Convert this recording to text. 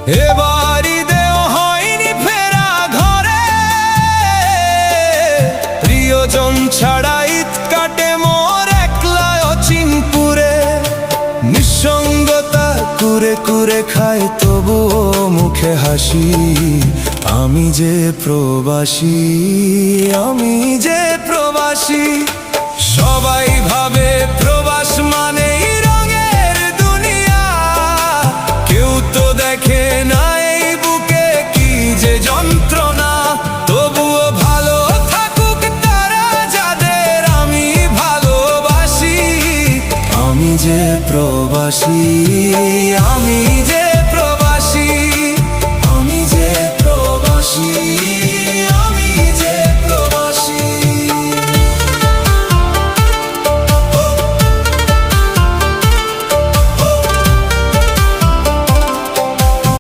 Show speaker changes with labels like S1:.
S1: এবার ঈদেও হয়নি ফেরা ঘরে, প্রিয়জন ছাড়া ঈদ কাটে মোর একলা অচিনপুরে। নিঃসঙ্গতা কুরে কুরে খায় তবুও মুখে হাসি, আমি যে প্রবাসী, আমি যে প্রবাসী। সবাই ভাবে প্রবাস মানে